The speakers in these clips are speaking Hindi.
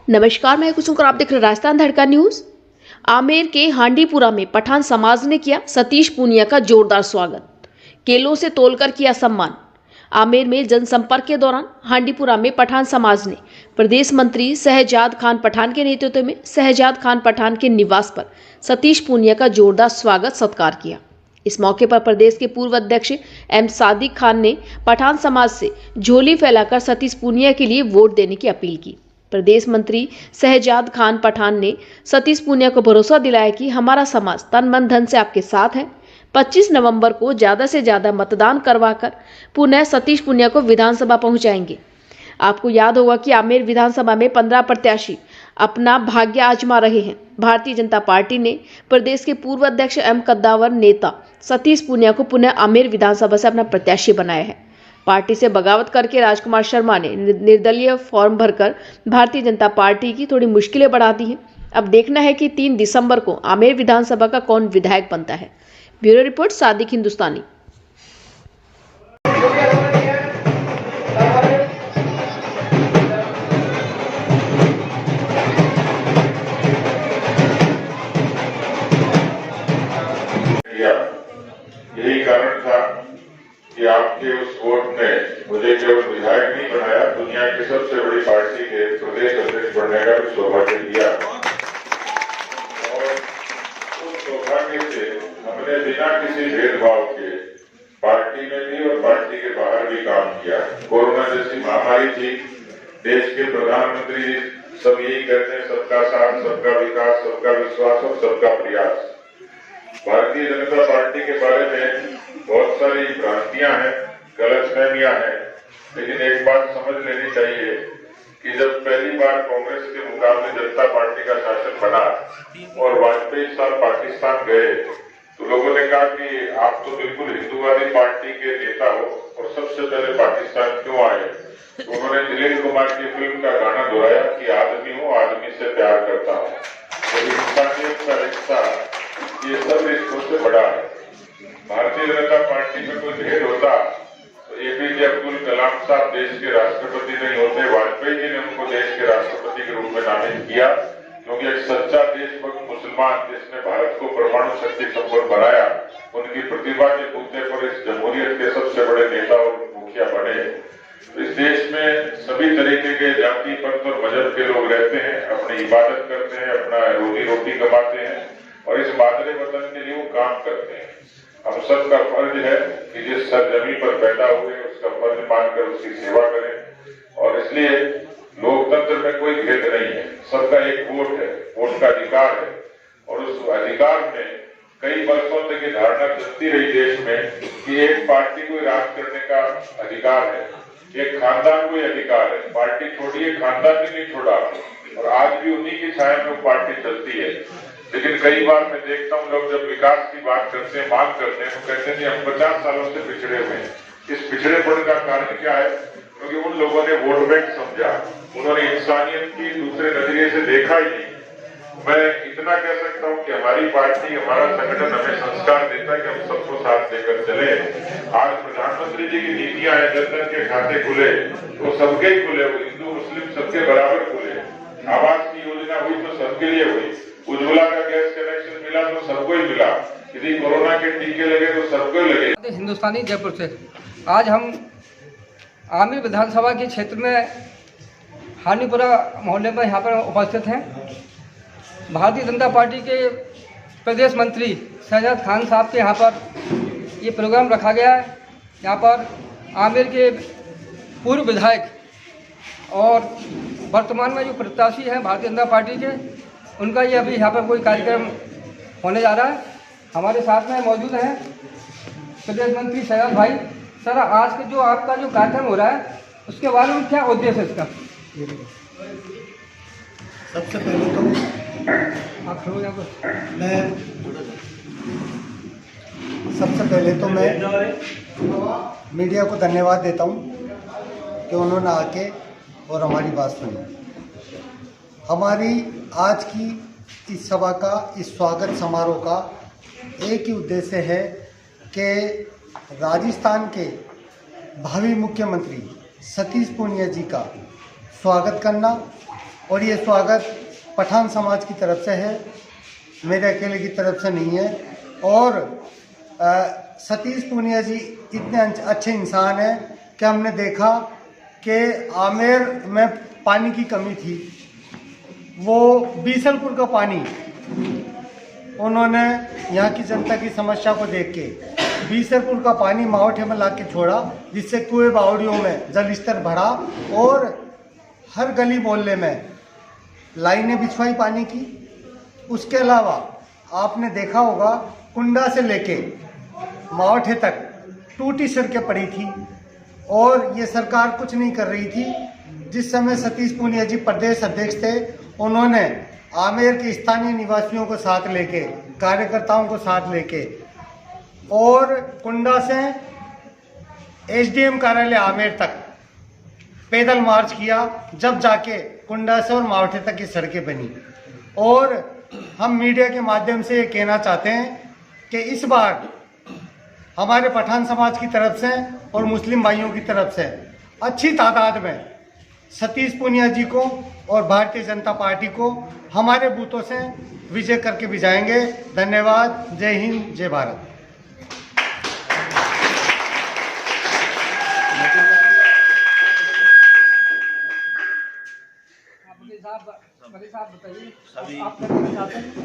नमस्कार, मैं कुसुम और आप देख रहे राजस्थान धड़का न्यूज। आमेर के हांडीपुरा में पठान समाज ने किया सतीश पूनिया का जोरदार स्वागत, केलों से तोलकर किया सम्मान। आमेर में जनसंपर्क के दौरान हांडीपुरा में पठान समाज ने प्रदेश मंत्री शहजाद खान पठान के नेतृत्व में शहजाद खान पठान के निवास पर सतीश पूनिया का जोरदार स्वागत सत्कार किया। इस मौके पर प्रदेश के पूर्व अध्यक्ष एम सादिक खान ने पठान समाज से झोली फैलाकर सतीश पूनिया के लिए वोट देने की अपील की। प्रदेश मंत्री शहजाद खान पठान ने सतीश पूनिया को भरोसा दिलाया कि हमारा समाज तन मन धन से आपके साथ है। 25 नवंबर को ज़्यादा से ज़्यादा मतदान करवाकर पुनः सतीश पूनिया को विधानसभा पहुंचाएंगे। आपको याद होगा कि आमेर विधानसभा में 15 प्रत्याशी अपना भाग्य आजमा रहे हैं। भारतीय जनता पार्टी ने प्रदेश के पूर्व अध्यक्ष एम कद्दावर नेता सतीश पूनिया को पुनः आमेर विधानसभा से अपना प्रत्याशी बनाया है। पार्टी से बगावत करके राजकुमार शर्मा ने निर्दलीय फॉर्म भरकर भारतीय जनता पार्टी की थोड़ी मुश्किलें बढ़ा दी हैं। अब देखना है कि 3 दिसंबर को आमेर विधानसभा का कौन विधायक बनता है। ब्यूरो रिपोर्ट, सादिक हिंदुस्तानी। यही कारण था कि आपके उस वोट ने मुझे केवल विधायक नहीं बनाया, दुनिया की सबसे बड़ी पार्टी के प्रदेश अध्यक्ष बनने का भी सौभाग्य दिया। और उस सौभाग्य से हमने बिना किसी भेदभाव के पार्टी में भी और पार्टी के बाहर भी काम किया। कोरोना जैसी महामारी थी, देश के प्रधानमंत्री सब यही कहते हैं, सबका साथ, सबका विकास, सबका विश्वास और सबका प्रयास। भारतीय जनता पार्टी के बारे में बहुत सारी भ्रांतियां हैं, गलतफहमियां हैं, लेकिन एक बात समझ लेनी चाहिए कि जब पहली बार कांग्रेस के मुकाबले जनता पार्टी का शासन बना और वाजपेयी साहब पाकिस्तान गए तो लोगों ने कहा कि आप तो बिल्कुल हिंदूवादी पार्टी के नेता हो और सबसे पहले पाकिस्तान क्यों आए। तो उन्होंने दिलीप कुमार की फिल्म का गाना दोहराया कि आदमी हूँ, आदमी से प्यार करता हूँ। तो इंसानियत का रिश्ता ये सब रिश्तों से बड़ा है। भारतीय जनता पार्टी में कोई भेद होता तो एपीजे अब्दुल कलाम साहब देश के राष्ट्रपति नहीं होते। वाजपेयी जी ने उनको देश के राष्ट्रपति के रूप में नामित किया, क्योंकि एक सच्चा देशभक्त मुसलमान जिसने भारत को परमाणु शक्ति संपन्न बनाया, उनकी प्रतिभा के बूते पर इस जमहूरियत के सबसे बड़े नेता और मुखिया बने। इस देश में सभी तरीके के जाति, पंथ और मजहब के लोग रहते हैं, अपनी इबादत करते हैं, अपना रोजी रोटी कमाते हैं और इस मादरे वतन के लिए वो काम करते हैं। हम सबका फर्ज है कि जिस सरजमी पर पैदा हुए उसका फर्ज मानकर उसकी सेवा करें। और इसलिए लोकतंत्र में कोई भेद नहीं है, सबका एक वोट है, वोट का अधिकार है। और उस अधिकार में कई वर्षों तक ये धारणा चलती रही देश में कि एक पार्टी को राज करने का अधिकार है, एक खानदान को अधिकार है। पार्टी छोड़िए, खानदान भी नहीं छोड़ा और आज भी उन्हीं की छाया में पार्टी चलती है। लेकिन कई बार मैं देखता हूँ लोग जब विकास की बात करते हैं, मांग करते हैं, तो कहते हैं कि हम 50 सालों से पिछड़े हुए हैं। इस पिछड़ेपन का कारण क्या है? क्योंकि उन लोगों ने वोट बैंक समझा, उन्होंने इंसानियत की दूसरे नजरिए से देखा ही नहीं। मैं इतना कह सकता हूँ कि हमारी पार्टी, हमारा संगठन हमें संस्कार देता है कि हम सबको साथ लेकर चले। आज प्रधानमंत्री जी की नीतियां हैं, जनधन के खाते खुले तो सबके ही खुले, हिंदू मुस्लिम सबके बराबर खुले। आवास की योजना हुई तो सबके लिए हुई, उज्ज्वला का गैस कनेक्शन मिला तो सबको ही मिला, यदि कोरोना के टीके लगे तो सबको ही लगे। हिंदुस्तानी जयपुर से आज हम आमेर विधानसभा के क्षेत्र में हांडीपुरा मोहल्ले में यहाँ पर उपस्थित हैं। भारतीय जनता पार्टी के प्रदेश मंत्री शहजाद खान साहब के यहाँ पर ये प्रोग्राम रखा गया है। यहाँ पर आमेर के पूर्व विधायक और वर्तमान में जो प्रत्याशी हैं भारतीय जनता पार्टी के, उनका ये अभी यहाँ पर कोई कार्यक्रम होने जा रहा है। हमारे साथ में मौजूद हैं प्रदेश मंत्री शहजाद भाई। सर, आज के जो आपका जो कार्यक्रम हो रहा है उसके बारे में क्या उद्देश्य है इसका? सबसे पहले तो मैं मीडिया को धन्यवाद देता हूँ कि उन्होंने आके और हमारी बात सुनी। हमारी आज की इस सभा का, इस स्वागत समारोह का एक ही उद्देश्य है कि राजस्थान के भावी मुख्यमंत्री सतीश पूनिया जी का स्वागत करना, और ये स्वागत पठान समाज की तरफ से है, मेरे अकेले की तरफ से नहीं है। और सतीश पूनिया जी इतने अच्छे इंसान हैं कि हमने देखा कि आमेर में पानी की कमी थी, वो बीसलपुर का पानी उन्होंने यहाँ की जनता की समस्या को देख के बीसलपुर का पानी मावठे में ला के छोड़ा, जिससे कुएं बावड़ियों में जल स्तर बढ़ा और हर गली मोहल्ले में लाइनें बिछवाई पानी की। उसके अलावा आपने देखा होगा कुंडा से लेके मावठे तक टूटी सड़कें पड़ी थी और ये सरकार कुछ नहीं कर रही थी। जिस समय सतीश पूनिया जी प्रदेश अध्यक्ष थे, उन्होंने आमेर के स्थानीय निवासियों को साथ लेके, कार्यकर्ताओं को साथ लेके और कुंडा से एसडीएम कार्यालय आमेर तक पैदल मार्च किया, जब जाके कुंडा से और मावठे तक की सड़कें बनी। और हम मीडिया के माध्यम से ये कहना चाहते हैं कि इस बार हमारे पठान समाज की तरफ से और मुस्लिम भाइयों की तरफ से अच्छी तादाद में सतीश पूनिया जी को और भारतीय जनता पार्टी को हमारे बूथों से विजय करके भिजाएंगे। धन्यवाद। जय हिंद, जय Bharat.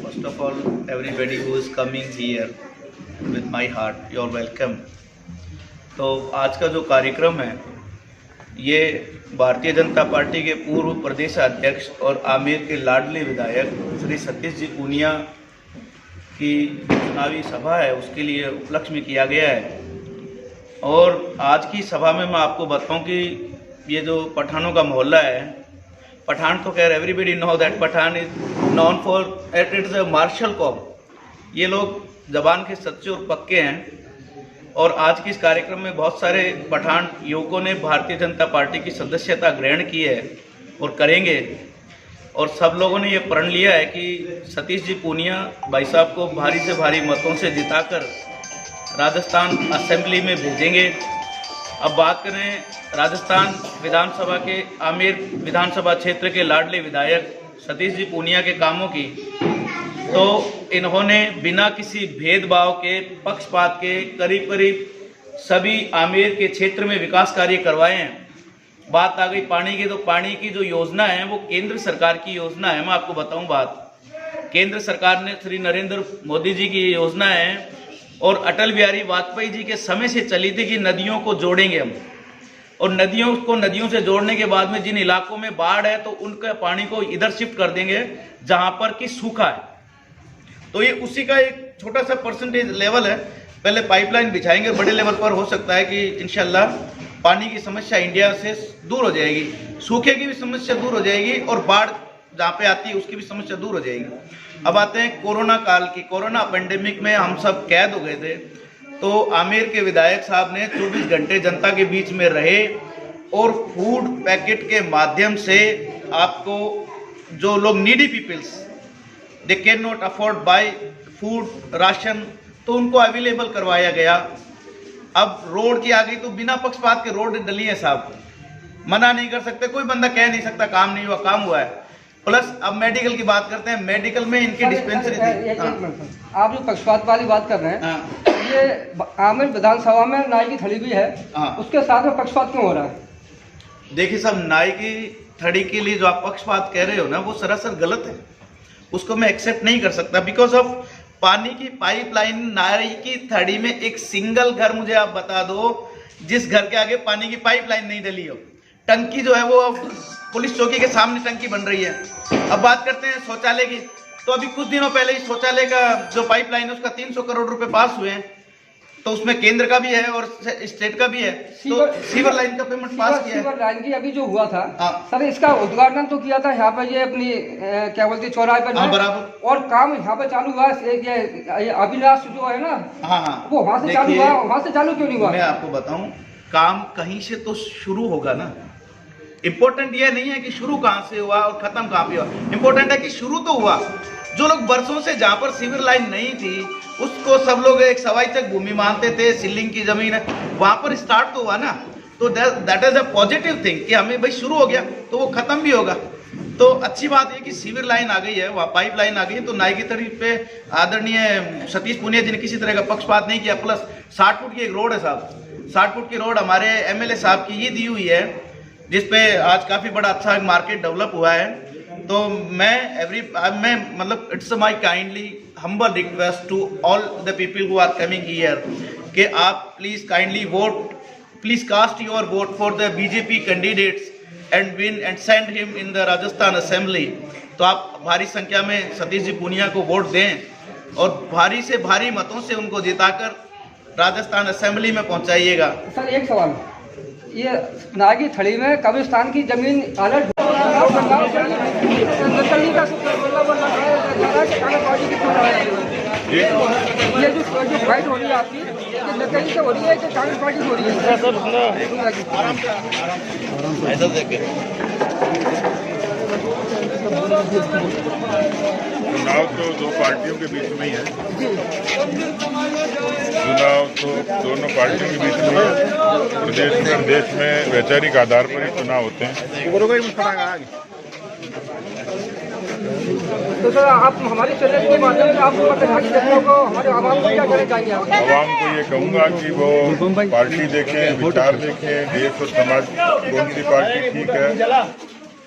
First of all, everybody who is coming here with my heart, you're welcome. तो आज का जो कार्यक्रम है ये भारतीय जनता पार्टी के पूर्व प्रदेश अध्यक्ष और आमेर के लाडले विधायक श्री सतीश जी पूनिया की चुनावी सभा है, उसके लिए उपलक्ष्य में किया गया है। और आज की सभा में मैं आपको बताऊं कि ये जो पठानों का मोहल्ला है, पठान तो खैर everybody know that Pathan is known for it's a martial cop. ये लोग जबान के सच्चे और पक्के हैं। और आज के इस कार्यक्रम में बहुत सारे पठान युवकों ने भारतीय जनता पार्टी की सदस्यता ग्रहण की है और करेंगे। और सब लोगों ने ये प्रण लिया है कि सतीश जी पूनिया भाई साहब को भारी से भारी मतों से जिताकर राजस्थान असेंबली में भेजेंगे। अब बात करें राजस्थान विधानसभा के आमेर विधानसभा क्षेत्र के लाडले विधायक सतीश जी पूनिया के कामों की, तो इन्होंने बिना किसी भेदभाव के, पक्षपात के करीब करीब सभी आमेर के क्षेत्र में विकास कार्य करवाए हैं। बात आ गई पानी की, तो पानी की जो योजना है वो केंद्र सरकार की योजना है। मैं आपको बताऊं बात, केंद्र सरकार ने श्री नरेंद्र मोदी जी की योजना है और अटल बिहारी वाजपेयी जी के समय से चली थी कि नदियों को जोड़ेंगे हम, और नदियों से जोड़ने के बाद में जिन इलाकों में बाढ़ है तो उनके पानी को इधर शिफ्ट कर देंगे जहां पर कि सूखा है। तो ये उसी का एक छोटा सा परसेंटेज लेवल है। पहले पाइपलाइन बिछाएंगे, बड़े लेवल पर हो सकता है कि इंशाल्लाह पानी की समस्या इंडिया से दूर हो जाएगी, सूखे की भी समस्या दूर हो जाएगी और बाढ़ जहाँ पे आती है उसकी भी समस्या दूर हो जाएगी। अब आते हैं कोरोना काल की। कोरोना पेंडेमिक में हम सब कैद हो गए थे, तो आमेर के विधायक साहब ने 24 घंटे जनता के बीच में रहे और फूड पैकेट के माध्यम से आपको जो लोग needy peoples they can not afford buy food ration, तो उनको अवेलेबल करवाया गया। अब रोड की आ गई तो बिना पक्षपात के रोड डली है साहब, मना नहीं कर सकते, कोई बंदा कह नहीं सकता काम नहीं हुआ, काम हुआ है। प्लस अब मेडिकल की बात करते हैं, मेडिकल में इनकी डिस्पेंसरी थी। आप जो पक्षपात वाली बात कर रहे हैं, ये आमेर विधानसभा में नाई की थड़ी भी है, उसके साथ में पक्षपात क्यों हो रहा है? देखिए साहब, नाई की थड़ी के लिए जो आप पक्षपात कह रहे हो ना, वो सरासर गलत है, उसको मैं एक्सेप्ट नहीं कर सकता। बिकॉज ऑफ पानी की पाइपलाइन नाई की थड़ी में एक सिंगल घर मुझे आप बता दो जिस घर के आगे पानी की पाइपलाइन नहीं डली हो। टंकी जो है वो पुलिस चौकी के सामने टंकी बन रही है। अब बात करते हैं शौचालय की, तो अभी कुछ दिनों पहले इस शौचालय का जो पाइपलाइन है उसका 300 करोड़ रुपए पास हुए हैं, तो उसमें केंद्र का भी है और स्टेट का भी है। तो सीवर लाइन का पेमेंट पास किया है। सीवर लाइन की अभी जो हुआ था सर, इसका उद्घाटन तो किया था यहाँ पर, ये अपनी क्या बोलते हैं चौराहे पर, बराबर, और काम यहाँ पर चालू हुआ। ये अभिलाष जो है ना, वो वहाँ से चालू हुआ, वहाँ से चालू क्यों नहीं हुआ? मैं आपको बताऊं, काम कहीं से तो शुरू होगा ना। इम्पोर्टेंट ये नहीं है कि शुरू कहाँ से हुआ और खत्म कहाँ पे हुआ, इम्पोर्टेंट है कि शुरू तो हुआ। जो लोग बरसों से जहाँ पर सीवर लाइन नहीं थी उसको सब लोग एक सवाई तक भूमि मानते थे, सिलिंग की जमीन है, वहाँ पर स्टार्ट तो हुआ ना, तो that is a positive thing कि हमें भाई शुरू हो गया तो वो खत्म भी होगा। तो अच्छी बात है कि सीवर लाइन आ गई है, वहाँ पाइप लाइन आ गई है। तो नाई की तरीफ पे आदरणीय सतीश पूनिया जी ने किसी तरह का पक्षपात नहीं किया। प्लस 60 फुट की एक रोड है साहब, 60 फुट की रोड हमारे एमएलए साहब की ये दी हुई है, जिसपे आज काफ़ी बड़ा अच्छा मार्केट डेवलप हुआ है। तो मैं मतलब it's my kindly humble request to all the people who are coming here कि आप please kindly vote, please cast your vote for the BJP candidates and win and send him in the Rajasthan assembly. तो आप भारी संख्या में सतीश जी पूनिया को वोट दें और भारी से भारी मतों से उनको जिताकर राजस्थान असेंबली में पहुंचाइएगा। सर एक सवाल, ये नागी थड़ी में कब्रिस्तान की जमीन अलर्ट ये जो फाइट हो रही है आपकी, ये नकली से हो रही है कि कांग्रेस पार्टी हो रही है? चुनाव तो दो पार्टियों के बीच में ही है, चुनाव तो दोनों पार्टियों के बीच में है। प्रदेश में देश में वैचारिक आधार पर ही चुनाव होते हैं। तो सर आप हमारे चैनल के माध्यम से आप को हमारे आवाम को क्या कहना चाहेंगे? आवाम को ये कहूँगा कि वो पार्टी देखें, विचार देखें, देश और समाज कौन सी पार्टी ठीक है,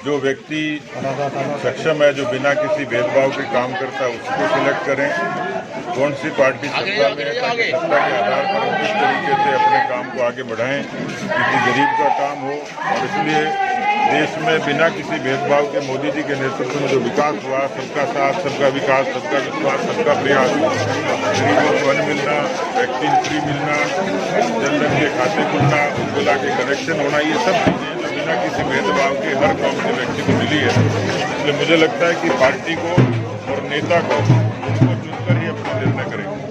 जो व्यक्ति सक्षम है, जो बिना किसी भेदभाव के काम करता है उसको सिलेक्ट करें। कौन सी पार्टी सत्ता में है, सत्ता के आधार पर किस तरीके से अपने काम को आगे बढ़ाएं, किसी गरीब का काम हो। और इसलिए देश में बिना किसी भेदभाव के मोदी जी के नेतृत्व में जो विकास हुआ, सबका साथ, सबका विकास, सबका विश्वास, सबका प्रयास, गरीबों को अन्न मिलना, वैक्सीन फ्री मिलना, जनधन के खाते खुलना, उज्ज्वला के कनेक्शन होना, ये सब चीज़ें जो बिना किसी भेदभाव के हर कौम के व्यक्ति को मिली है। इसलिए मुझे लगता है कि पार्टी को और नेता को उनको चुनकर ही अपना निर्णय करेंगे।